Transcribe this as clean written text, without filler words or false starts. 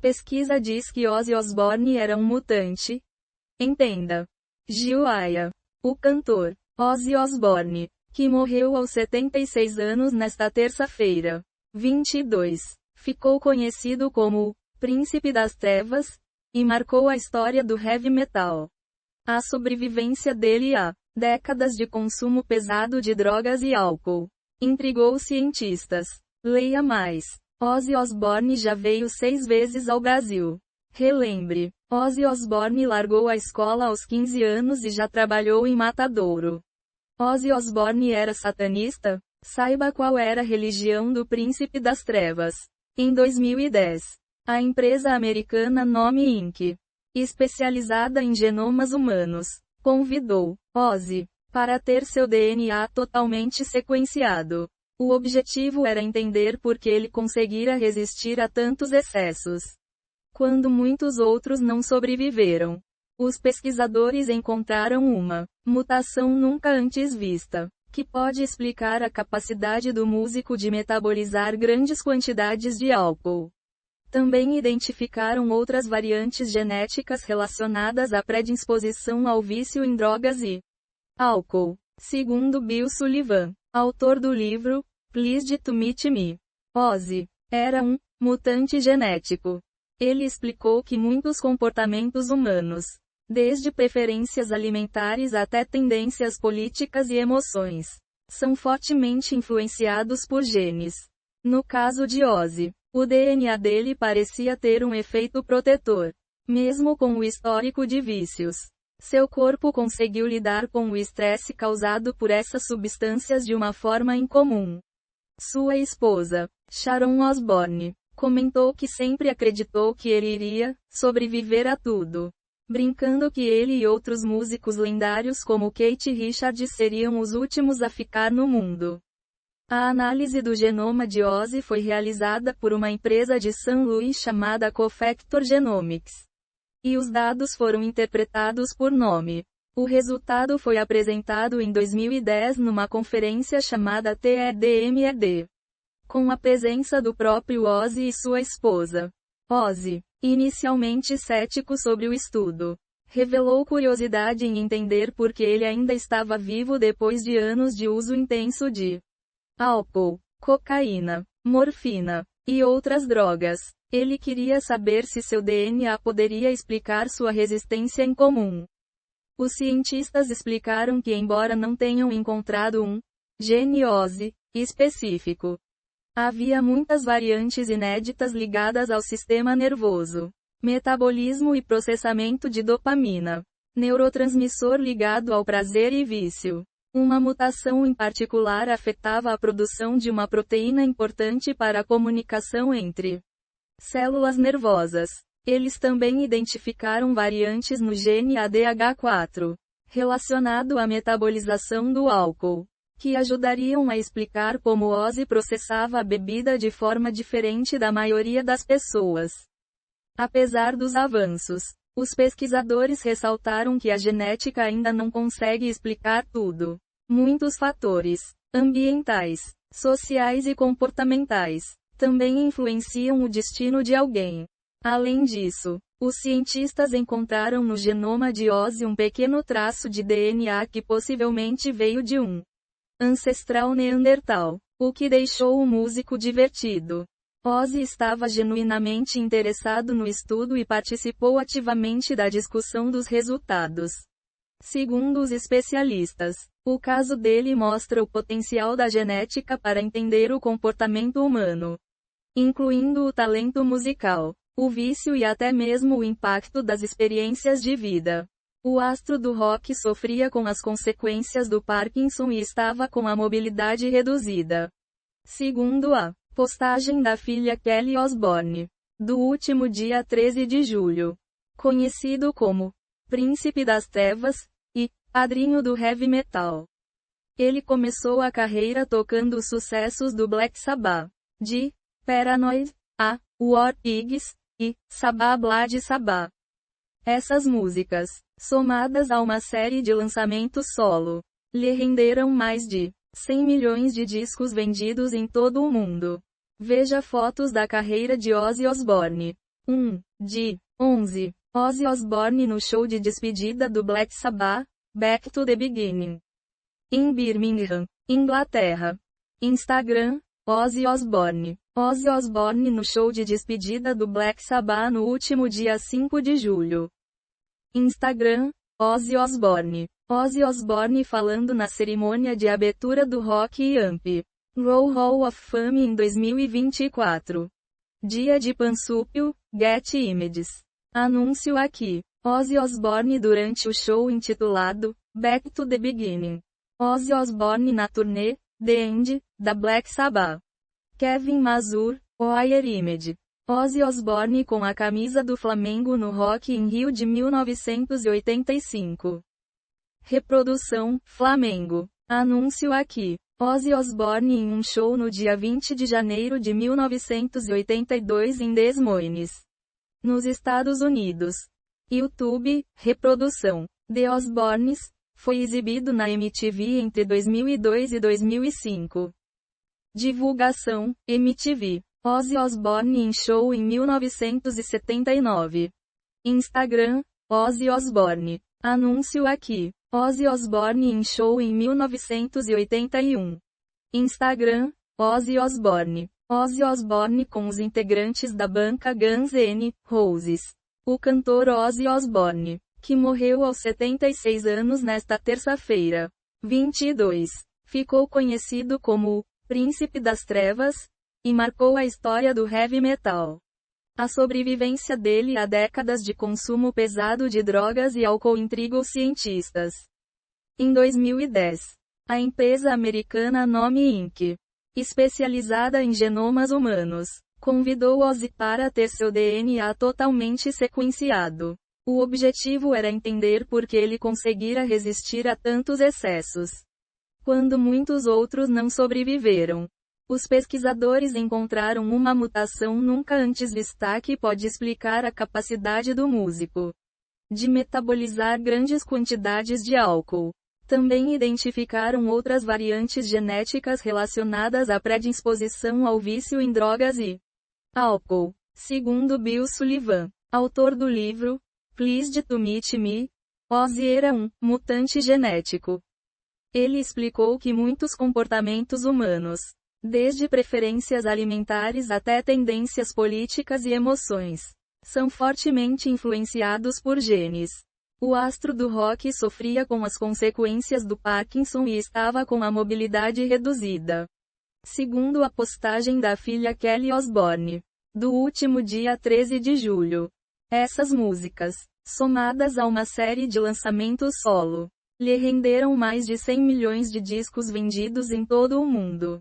Pesquisa diz que Ozzy Osbourne era um mutante. Entenda. Gil Aya. O cantor, Ozzy Osbourne, que morreu aos 76 anos nesta terça-feira, 22, ficou conhecido como o Príncipe das Trevas, e marcou a história do heavy metal. A sobrevivência dele a décadas de consumo pesado de drogas e álcool intrigou cientistas. Leia mais. Ozzy Osbourne já veio 6 vezes ao Brasil. Relembre. Ozzy Osbourne largou a escola aos 15 anos e já trabalhou em matadouro. Ozzy Osbourne era satanista? Saiba qual era a religião do Príncipe das Trevas. Em 2010, a empresa americana Nome Inc., especializada em genomas humanos, convidou Ozzy para ter seu DNA totalmente sequenciado. O objetivo era entender por que ele conseguira resistir a tantos excessos, quando muitos outros não sobreviveram. Os pesquisadores encontraram uma mutação nunca antes vista, que pode explicar a capacidade do músico de metabolizar grandes quantidades de álcool. Também identificaram outras variantes genéticas relacionadas à predisposição ao vício em drogas e álcool, segundo Bill Sullivan, autor do livro Pleased to Meet Me. Ozzy era um mutante genético. Ele explicou que muitos comportamentos humanos, desde preferências alimentares até tendências políticas e emoções, são fortemente influenciados por genes. No caso de Ozzy, o DNA dele parecia ter um efeito protetor, mesmo com o histórico de vícios. Seu corpo conseguiu lidar com o estresse causado por essas substâncias de uma forma incomum. Sua esposa, Sharon Osbourne, comentou que sempre acreditou que ele iria sobreviver a tudo, brincando que ele e outros músicos lendários como Keith Richards seriam os últimos a ficar no mundo. A análise do genoma de Ozzy foi realizada por uma empresa de São Luís chamada Cofactor Genomics. E os dados foram interpretados por nome. O resultado foi apresentado em 2010 numa conferência chamada TEDMED, com a presença do próprio Ozzy e sua esposa. Ozzy, inicialmente cético sobre o estudo, revelou curiosidade em entender por que ele ainda estava vivo depois de anos de uso intenso de álcool, cocaína, morfina e outras drogas. Ele queria saber se seu DNA poderia explicar sua resistência incomum. Os cientistas explicaram que, embora não tenham encontrado um gene Ozzy específico, havia muitas variantes inéditas ligadas ao sistema nervoso, metabolismo e processamento de dopamina, neurotransmissor ligado ao prazer e vício. Uma mutação em particular afetava a produção de uma proteína importante para a comunicação entre células nervosas. Eles também identificaram variantes no gene ADH4, relacionado à metabolização do álcool, que ajudariam a explicar como Ozzy processava a bebida de forma diferente da maioria das pessoas. Apesar dos avanços, os pesquisadores ressaltaram que a genética ainda não consegue explicar tudo. Muitos fatores ambientais, sociais e comportamentais também influenciam o destino de alguém. Além disso, os cientistas encontraram no genoma de Ozzy um pequeno traço de DNA que possivelmente veio de um ancestral neandertal, o que deixou o músico divertido. Ozzy estava genuinamente interessado no estudo e participou ativamente da discussão dos resultados. Segundo os especialistas, o caso dele mostra o potencial da genética para entender o comportamento humano, incluindo o talento musical, o vício e até mesmo o impacto das experiências de vida. O astro do rock sofria com as consequências do Parkinson e estava com a mobilidade reduzida. Segundo a postagem da filha Kelly Osbourne, do último dia 13 de julho, conhecido como Príncipe das Trevas e padrinho do heavy metal. Ele começou a carreira tocando os sucessos do Black Sabbath, de Paranoid a War Pigs e Sabbath Bloody Sabbath. Essas músicas, somadas a uma série de lançamentos solo, lhe renderam mais de 100 milhões de discos vendidos em todo o mundo. Veja fotos da carreira de Ozzy Osbourne. de 11. Ozzy Osbourne no show de despedida do Black Sabbath, Back to the Beginning. Em Birmingham, Inglaterra. Instagram, Ozzy Osbourne. Ozzy Osbourne no show de despedida do Black Sabbath no último dia 5 de julho. Instagram, Ozzy Osbourne. Ozzy Osbourne falando na cerimônia de abertura do Rock Amp Roll Hall of Fame em 2024. Dia de Pansúpio, Get Images. Anúncio aqui. Ozzy Osbourne durante o show intitulado Back to the Beginning. Ozzy Osbourne na turnê The End, da Black Sabbath. Kevin Mazur, Wire Image. Ozzy Osbourne com a camisa do Flamengo no Rock in Rio de 1985. Reprodução, Flamengo. Anúncio aqui. Ozzy Osbourne em um show no dia 20 de janeiro de 1982 em Des Moines, nos Estados Unidos. YouTube, reprodução. The Osbournes, foi exibido na MTV entre 2002 e 2005. Divulgação, MTV. Ozzy Osbourne em show em 1979. Instagram, Ozzy Osbourne. Anúncio aqui. Ozzy Osbourne em show em 1981. Instagram, Ozzy Osbourne. Ozzy Osbourne com os integrantes da banda Guns N' Roses. O cantor Ozzy Osbourne, que morreu aos 76 anos nesta terça-feira, 22, ficou conhecido como o Príncipe das Trevas, e marcou a história do heavy metal. A sobrevivência dele a décadas de consumo pesado de drogas e álcool intrigou cientistas. Em 2010, a empresa americana Nome Inc., especializada em genomas humanos, convidou Ozzy para ter seu DNA totalmente sequenciado. O objetivo era entender por que ele conseguira resistir a tantos excessos, quando muitos outros não sobreviveram. Os pesquisadores encontraram uma mutação nunca antes vista que pode explicar a capacidade do músico de metabolizar grandes quantidades de álcool. Também identificaram outras variantes genéticas relacionadas à predisposição ao vício em drogas e álcool, segundo Bill Sullivan, autor do livro Pleased to Meet Me. Ozzy era um mutante genético. Ele explicou que muitos comportamentos humanos, desde preferências alimentares até tendências políticas e emoções, são fortemente influenciados por genes. O astro do rock sofria com as consequências do Parkinson e estava com a mobilidade reduzida. Segundo a postagem da filha Kelly Osbourne, do último dia 13 de julho. Essas músicas, somadas a uma série de lançamentos solo, lhe renderam mais de 100 milhões de discos vendidos em todo o mundo.